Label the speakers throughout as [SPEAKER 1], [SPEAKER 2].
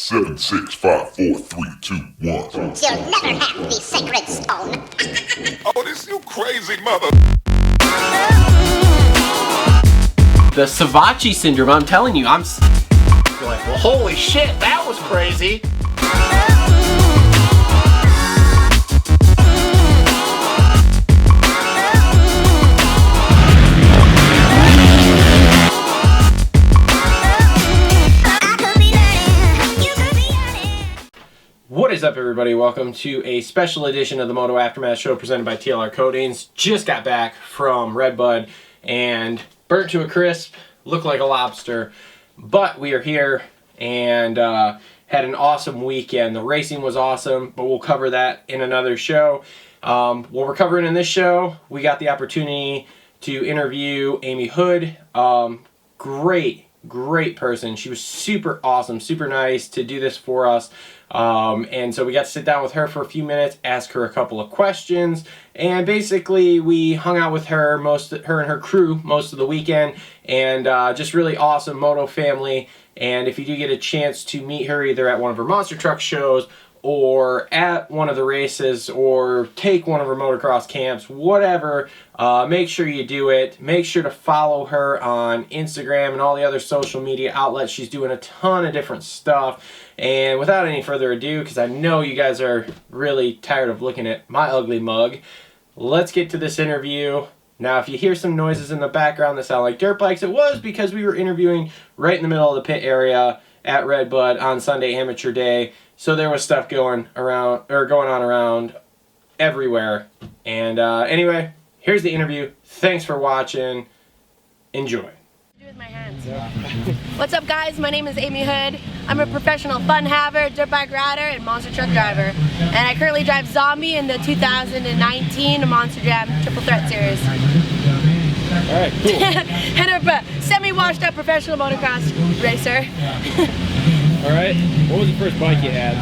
[SPEAKER 1] 7, 6, 5, 4, 3, 2, 1.
[SPEAKER 2] You'll never have the sacred stone.
[SPEAKER 1] Oh, this you crazy mother.
[SPEAKER 3] The Savachi syndrome, I'm telling you, you're like, well, holy shit, that was crazy. What is up, everybody? Welcome to a special edition of the Moto Aftermath Show presented by TLR Coatings. Just got back from Redbud and burnt to a crisp, looked like a lobster, but we are here and had an awesome weekend. The racing was awesome, but we'll cover that in another show. What we're covering in this show, we got the opportunity to interview Ami Houde. Great person. She was super awesome, super nice to do this for us. And so we got to sit down with her for a few minutes, ask her a couple of questions, and basically we hung out with her, her and her crew most of the weekend, and just really awesome moto family. And if you do get a chance to meet her either at one of her monster truck shows or at one of the races or take one of her motocross camps, whatever, make sure you do it. Make sure to follow her on Instagram and all the other social media outlets. She's doing a ton of different stuff. And without any further ado, because I know you guys are really tired of looking at my ugly mug, let's get to this interview. Now, if you hear some noises in the background that sound like dirt bikes, it was because we were interviewing right in the middle of the pit area at Redbud on Sunday Amateur Day. So there was stuff going on around everywhere. And anyway, here's the interview. Thanks for watching. Enjoy.
[SPEAKER 4] With my hands. What's up, guys? My name is Ami Houde. I'm a professional fun haver, dirt bike rider, and monster truck driver. And I currently drive Zombie in the 2019 Monster Jam Triple Threat Series.
[SPEAKER 3] Alright, cool.
[SPEAKER 4] And I'm a semi-washed up professional motocross racer.
[SPEAKER 3] Alright, what was the first bike you had?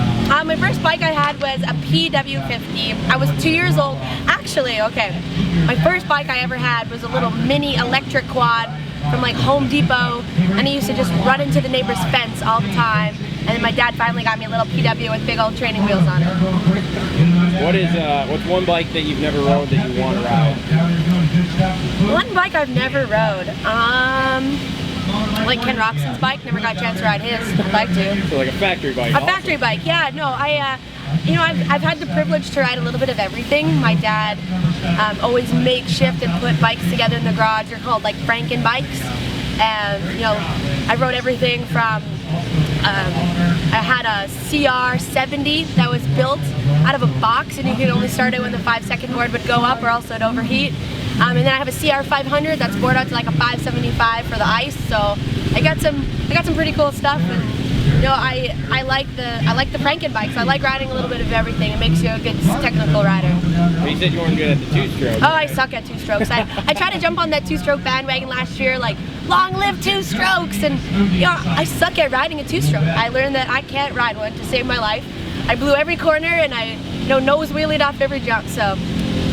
[SPEAKER 4] My first bike I had was a PW50. I was 2 years old. Actually, okay, my first bike I ever had was a little mini electric quad from like Home Depot, and I used to just run into the neighbor's fence all the time. And then my dad finally got me a little PW with big old training wheels on it.
[SPEAKER 3] What's one bike that you've never rode that you want to ride?
[SPEAKER 4] One bike I've never rode, like Ken Roxon's bike. Never got a chance to ride his. I'd like to.
[SPEAKER 3] So like a factory bike.
[SPEAKER 4] A factory bike, yeah. No, I've had the privilege to ride a little bit of everything. My dad always makeshift and put bikes together in the garage. They're called like Franken bikes, and I rode everything from. I had a CR70 that was built out of a box, and you could only start it when the 5-second board would go up, or else it'd overheat. And then I have a CR500 that's bored out to like a 575 for the ice. So I got some pretty cool stuff. And I like the Franken bikes. I like riding a little bit of everything. It makes you a good technical rider.
[SPEAKER 3] Well, you said you weren't good at the two-stroke.
[SPEAKER 4] Oh, I suck at two-strokes. I tried to jump on that two-stroke bandwagon last year, like, long live two-strokes, and I suck at riding a two-stroke. I learned that I can't ride one to save my life. I blew every corner, and I nose wheelied off every jump, so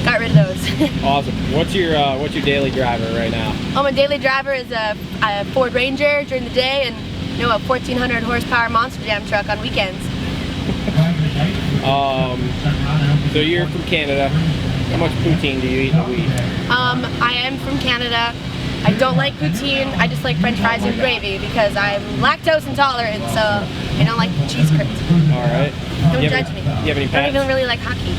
[SPEAKER 4] got rid of those.
[SPEAKER 3] Awesome. What's your daily driver right now?
[SPEAKER 4] Oh, my daily driver is a Ford Ranger during the day, and a 1,400 horsepower Monster Jam truck on weekends.
[SPEAKER 3] So you're from Canada. How much poutine do you eat in a week?
[SPEAKER 4] I am from Canada. I don't like poutine. I just like French fries and gravy because I'm lactose intolerant, so I don't like cheese curds.
[SPEAKER 3] All right.
[SPEAKER 4] Don't judge me.
[SPEAKER 3] Do you have any pets?
[SPEAKER 4] I don't even really like hockey.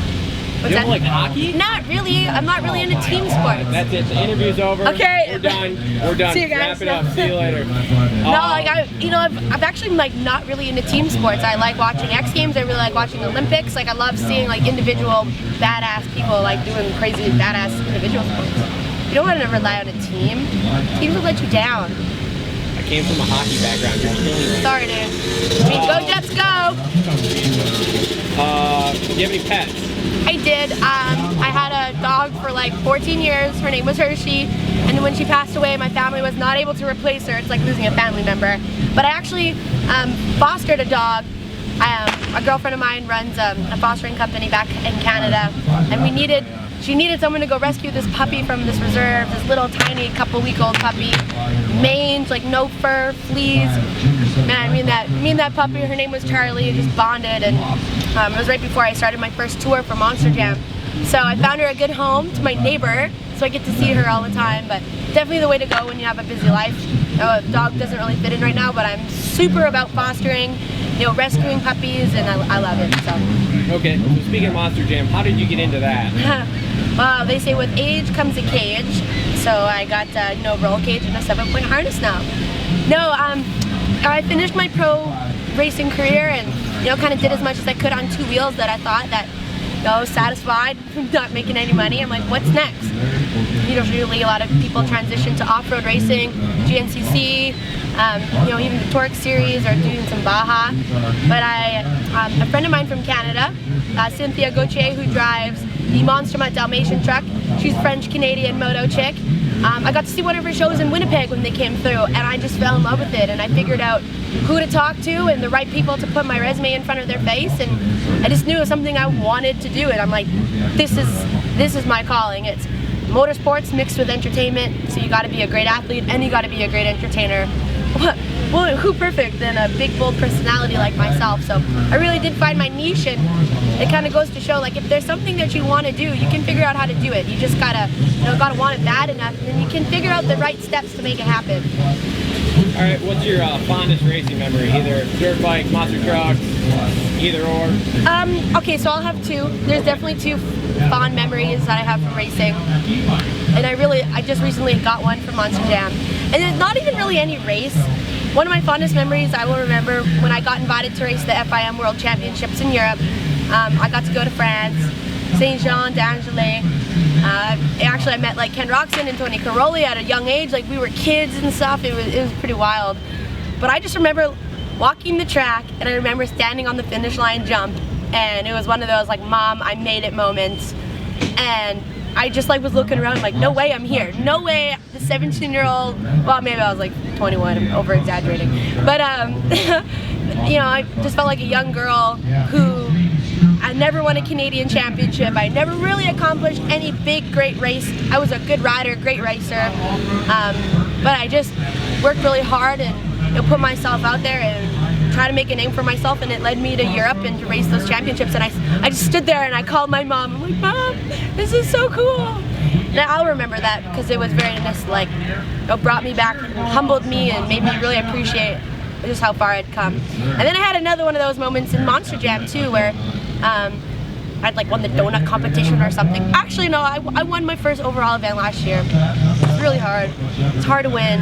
[SPEAKER 3] You don't like hockey?
[SPEAKER 4] Not really. I'm not really into team sports.
[SPEAKER 3] That's it. The interview's over.
[SPEAKER 4] Okay.
[SPEAKER 3] We're done. We're done.
[SPEAKER 4] See you guys.
[SPEAKER 3] Wrap it up. See you later.
[SPEAKER 4] No, like I've actually like not really into team sports. I like watching X Games. I really like watching the Olympics. Like I love seeing like individual badass people like doing crazy badass individual sports. You don't want to rely on a team. Teams will let you down.
[SPEAKER 3] I came from a hockey background. You're killing me.
[SPEAKER 4] Sorry, dude. Go Jets, go!
[SPEAKER 3] Do you have any pets?
[SPEAKER 4] I did. I had a dog for like 14 years. Her name was Hershey. And when she passed away, my family was not able to replace her. It's like losing a family member. But I actually fostered a dog. A girlfriend of mine runs a fostering company back in Canada. And she needed someone to go rescue this puppy from this reserve, this little tiny couple-week-old puppy, mange, like no fur, fleas. Man, me and that puppy, her name was Charlie, just bonded, and it was right before I started my first tour for Monster Jam. So I found her a good home to my neighbor, so I get to see her all the time, but definitely the way to go when you have a busy life. A dog doesn't really fit in right now, but I'm super about fostering, rescuing puppies, and I love it, so.
[SPEAKER 3] Okay, so speaking of Monster Jam, how did you get into that?
[SPEAKER 4] Well, they say with age comes a cage, so I got roll cage and a 7-point harness now. No, I finished my pro racing career and kind of did as much as I could on 2 wheels that I thought that I was satisfied, not making any money. I'm like, what's next? Usually a lot of people transition to off-road racing, GNCC, even the Torque series or doing some Baja. But a friend of mine from Canada, Cynthia Gauthier, who drives the Monster Mutt Dalmatian truck, she's French-Canadian moto chick. I got to see one of her shows in Winnipeg when they came through, and I just fell in love with it, and I figured out who to talk to and the right people to put my resume in front of their face, and I just knew it was something I wanted to do, and I'm like, this is my calling. It's motorsports mixed with entertainment, so you got to be a great athlete and you got to be a great entertainer. Well, who perfect than a big, bold personality like myself? So I really did find my niche, and it kind of goes to show, like, if there's something that you want to do, you can figure out how to do it. You just gotta want it bad enough, and then you can figure out the right steps to make it happen.
[SPEAKER 3] All right, what's your fondest racing memory? Either dirt bike, monster trucks, either or?
[SPEAKER 4] Okay, so I'll have 2. There's definitely 2 fond memories that I have from racing, and I just recently got one from Monster Jam, and it's not even really any race. One of my fondest memories I will remember when I got invited to race the FIM World Championships in Europe. I got to go to France, Saint-Jean d'Angely. Actually, I met like Ken Roxon and Tony Caroli at a young age. Like, we were kids and stuff. It was pretty wild. But I just remember walking the track, and I remember standing on the finish line jump, and it was one of those like, Mom, I made it moments. And I just like was looking around like, no way I'm here. No way the 17-year-old, well, maybe I was like 21, I'm over exaggerating. But I just felt like a young girl who I never won a Canadian championship. I never really accomplished any big, great race. I was a good rider, great racer. But I just worked really hard and put myself out there and try to make a name for myself, and it led me to Europe and to race those championships. And I just stood there and I called my mom. I'm like, Mom, this is so cool. And I'll remember that because it was very nice, like, it brought me back, humbled me, and made me really appreciate just how far I'd come. And then I had another one of those moments in Monster Jam too, where I'd like won the donut competition or something. Actually, no, I won my first overall event last year. It's really hard. It's hard to win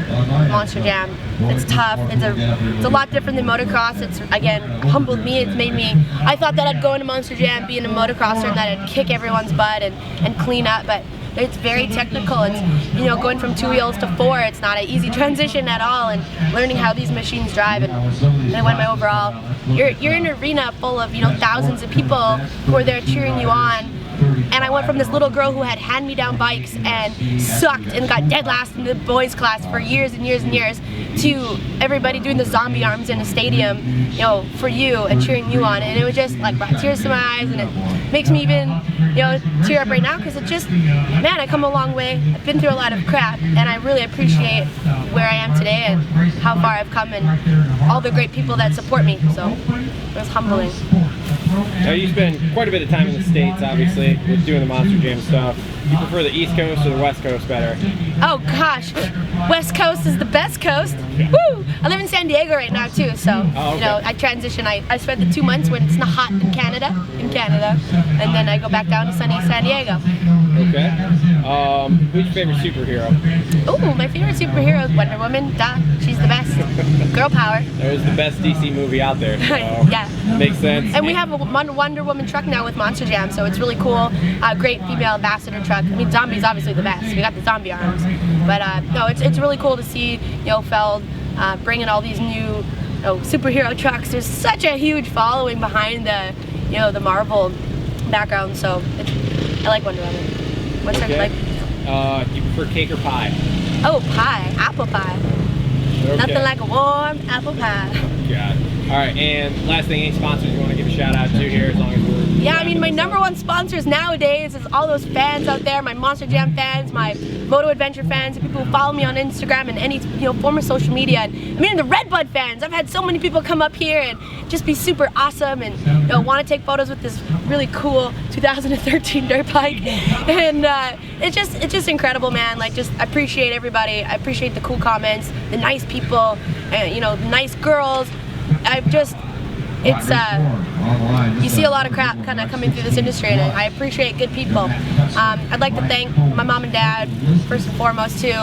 [SPEAKER 4] Monster Jam. It's tough. It's a lot different than motocross. It's, again, humbled me. It's made me, I thought that I'd go into Monster Jam being a motocrosser and that I'd kick everyone's butt and clean up, but it's very technical. It's, going from 2 wheels to 4, it's not an easy transition at all, and learning how these machines drive, and I won my overall. You're in an arena full of, thousands of people who are there cheering you on. And I went from this little girl who had hand-me-down bikes and sucked and got dead last in the boys' class for years and years and years, to everybody doing the zombie arms in a stadium, for you and cheering you on. And it was just like brought tears to my eyes, and it makes me even, tear up right now, because it just, man, I come a long way. I've been through a lot of crap, and I really appreciate where I am today and how far I've come and all the great people that support me. So it was humbling.
[SPEAKER 3] Now, you spend quite a bit of time in the States, obviously, with doing the Monster Jam stuff. Do you prefer the East Coast or the West Coast better?
[SPEAKER 4] Oh gosh, West Coast is the best coast. Woo! I live in San Diego right now too, so I transition. I spent the 2 months when it's not hot in Canada, and then I go back down to sunny San Diego.
[SPEAKER 3] Okay. Who's your favorite superhero?
[SPEAKER 4] Oh, my favorite superhero is Wonder Woman. Duh, she's the best. Girl power.
[SPEAKER 3] That was the best DC movie out there. So
[SPEAKER 4] yeah.
[SPEAKER 3] Makes sense.
[SPEAKER 4] And we have a Wonder Woman truck now with Monster Jam, so it's really cool. Great female ambassador truck. I mean, Zombie's obviously the best. We got the zombie arms, but no, it's really cool to see Feld bringing all these new superhero trucks. There's such a huge following behind the the Marvel background, so I like Wonder Woman. What's her like?
[SPEAKER 3] Do you prefer cake or pie?
[SPEAKER 4] Oh, pie, apple pie. Okay. Nothing like a warm apple pie.
[SPEAKER 3] God. All right, and last thing, any sponsors you want to give a shout out to here, as long as we're...
[SPEAKER 4] Yeah, I mean, my #1 sponsors nowadays is all those fans out there, my Monster Jam fans, my Moto Adventure fans, the people who follow me on Instagram and any form of social media. And I mean, the Redbud fans. I've had so many people come up here and just be super awesome and want to take photos with this really cool 2013 dirt bike. And it's just incredible, man. Like, just I appreciate everybody. I appreciate the cool comments, the nice people, and nice girls. You see a lot of crap kind of coming through this industry, and I appreciate good people. I'd like to thank my mom and dad, first and foremost, too.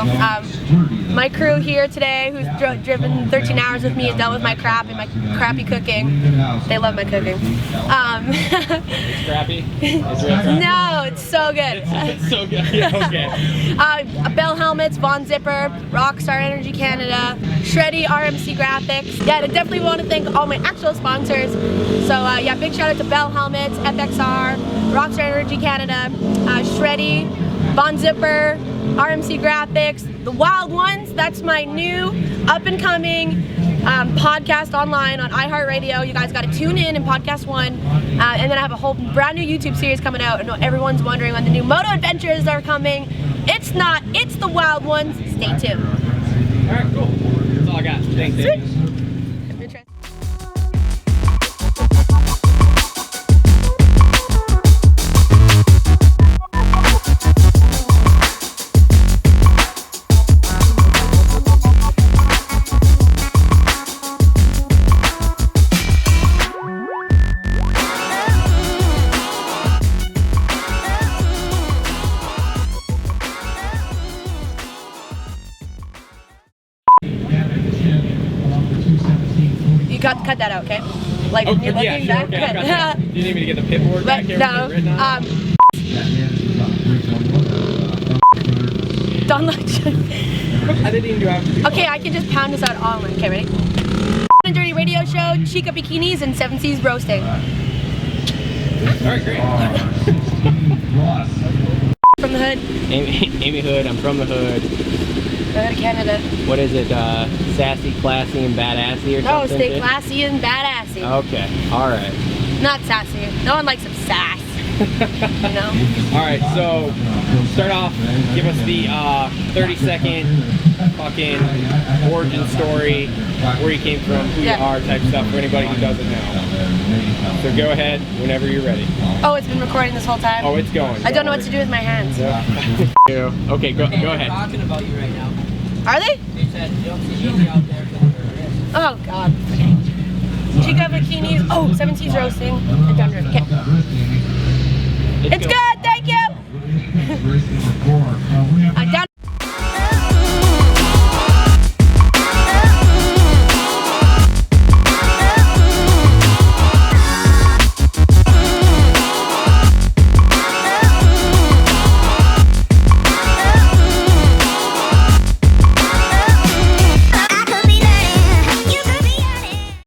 [SPEAKER 4] My crew here today, who's driven 13 hours with me and dealt with my crap and my crappy cooking. They love my cooking.
[SPEAKER 3] It's crappy? It's real crappy?
[SPEAKER 4] No, it's so good.
[SPEAKER 3] It's so good. Yeah, okay.
[SPEAKER 4] Bell Helmets, Von Zipper, Rockstar Energy Canada, Shreddy RMC Graphics. Yeah, I definitely want to thank all my actual sponsors. So yeah, big shout out to Bell Helmets, FXR, Rockstar Energy Canada, Shreddy, Von Zipper, RMC Graphics, The Wild Ones. That's my new up-and-coming podcast online on iHeartRadio. You guys got to tune in podcast 1. And then I have a whole brand new YouTube series coming out. I know everyone's wondering when the new Moto Adventures are coming. It's not. It's The Wild Ones. Stay tuned.
[SPEAKER 3] All right, cool. That's all I got. Thanks, Dave.
[SPEAKER 4] Cut that out, okay? Like,
[SPEAKER 3] Okay,
[SPEAKER 4] you're
[SPEAKER 3] yeah,
[SPEAKER 4] looking
[SPEAKER 3] sure,
[SPEAKER 4] back?
[SPEAKER 3] okay, I got
[SPEAKER 4] Good.
[SPEAKER 3] that. Do you need me to get the pit board back here?
[SPEAKER 4] No.
[SPEAKER 3] With it written on it?
[SPEAKER 4] Don't let you.
[SPEAKER 3] I didn't even do it.
[SPEAKER 4] Okay, I can just pound this out all in. Okay, ready? And Dirty Radio Show, Chica Bikinis, and 7 Seas Roasting.
[SPEAKER 3] All right, great.
[SPEAKER 4] From the hood.
[SPEAKER 3] Amy Houde, I'm from the hood.
[SPEAKER 4] Go to Canada.
[SPEAKER 3] What is it? Sassy, classy, and badassy or
[SPEAKER 4] No,
[SPEAKER 3] something?
[SPEAKER 4] stay classy and badassy.
[SPEAKER 3] Okay, all right.
[SPEAKER 4] Not sassy. No one likes some sass. You know?
[SPEAKER 3] All right, so start off, give us the 30-second fucking origin story, where you came from, who you are, type stuff for anybody who doesn't know. So go ahead whenever you're ready.
[SPEAKER 4] Oh, it's been recording this whole time?
[SPEAKER 3] Oh, it's going.
[SPEAKER 4] I don't know what to do with my hands.
[SPEAKER 3] Okay, go ahead.
[SPEAKER 5] They're talking about you right now.
[SPEAKER 4] Are they?
[SPEAKER 5] They said you don't see Amy out there killing her wrist.
[SPEAKER 4] Oh, God. Okay. Chica Bikinis. Oh, 7 Seas Roasting. And Thunder. Okay. It's good, thank you. Down